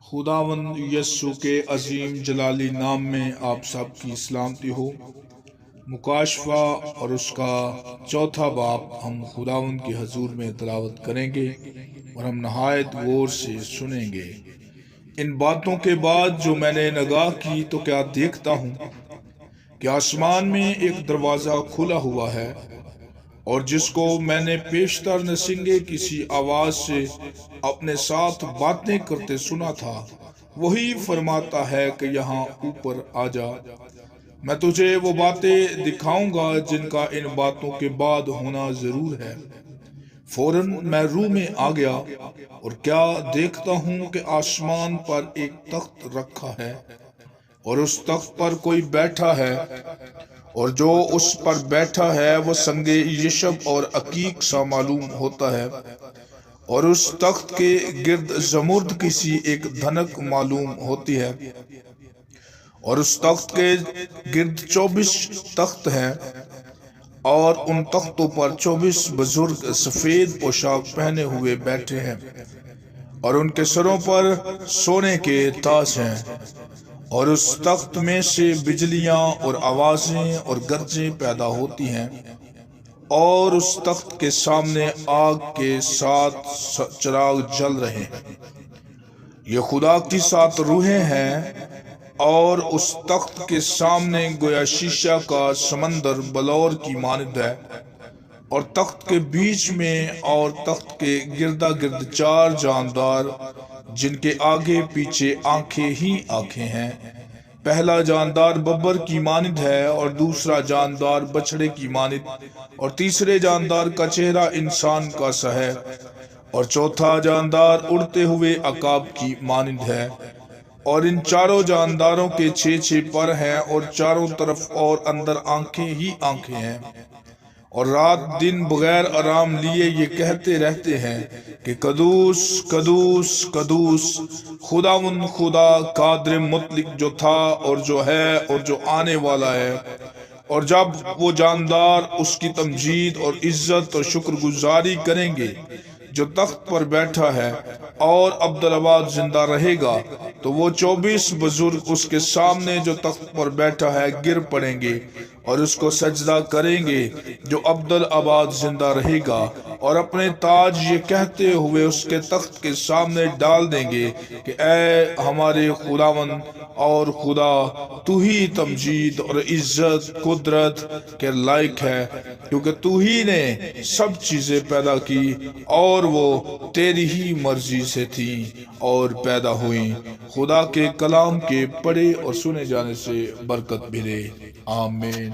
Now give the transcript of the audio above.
खुदावंद यस्सु के अजीम जलाली नाम में आप सब की सलामती हो। मुकाशफा और उसका चौथा बाब हम खुदावंद के हजूर में तिलावत करेंगे और हम नहायत गौर से सुनेंगे। इन बातों के बाद जो मैंने नगाह की तो क्या देखता हूँ कि आसमान में एक दरवाज़ा खुला हुआ है, और जिसको मैंने पेशतर नसिंगे किसी आवाज से अपने साथ बातें करते सुना था, वही फरमाता है कि यहाँ ऊपर आ जा, मैं तुझे वो बातें दिखाऊंगा जिनका इन बातों के बाद होना जरूर है। फौरन मैं रूह में आ गया और क्या देखता हूँ कि आसमान पर एक तख्त रखा है, और उस तख्त पर कोई बैठा है, और जो उस पर बैठा है वो संगे यशब और अकीक सा मालूम होता है, और उस तख्त के गिर्द जमुर्द किसी एक धनक मालूम होती है, और उस तख्त के गिर्द 24 तख्त हैं, और उन तख्तों पर 24 बुजुर्ग सफेद पोशाक पहने हुए बैठे हैं, और उनके सरों पर सोने के ताज हैं, और उस तख्त में से बिजलियां और आवाजें और गरजें पैदा होती हैं, और उस तख्त के सामने आग के 7 चिराग जल रहे हैं। ये खुदा की 7 रूहें हैं, और उस तख्त के सामने गोया शीशा का समंदर बलौर की मानद है, और तख्त के बीच में और तख्त के गिरदा गिर्द 4 जानदार, जिनके आगे पीछे आंखें ही आंखें हैं। पहला जानदार बब्बर की मानद है, और दूसरा जानदार बछड़े की मानद, और तीसरे जानदार का चेहरा इंसान का सा है, और चौथा जानदार उड़ते हुए अकाब की मानद है। और इन चारों जानदारों के 6 पर हैं, और चारों तरफ और अंदर आंखें ही आंखें हैं, और रात दिन बगैर आराम लिए ये कहते रहते हैं कि कदूस कदूस कदूस खुदावंद खुदा कादिर मुतलक, जो था और जो है और जो आने वाला है। और जब वो जानदार उसकी तमजीद और इज्जत और शुक्रगुजारी करेंगे जो तख्त पर बैठा है और अब्दुल जिंदा रहेगा, तो वो 24 बुजुर्ग उसके सामने जो तख्त पर बैठा है गिर पड़ेंगे और उसको सजदा करेंगे जो अब्दुल जिंदा रहेगा, और अपने ताज ये कहते हुए उसके तख्त के सामने डाल देंगे कि ऐ हमारे खुदावंद और खुदा, तू ही तमजीद और इज्जत कुदरत के लायक है, क्योंकि तू ही ने सब चीजें पैदा की और वो तेरी ही मर्जी से थी और पैदा हुई। खुदा के कलाम के पढ़े और सुने जाने से बरकत मिले। आमीन।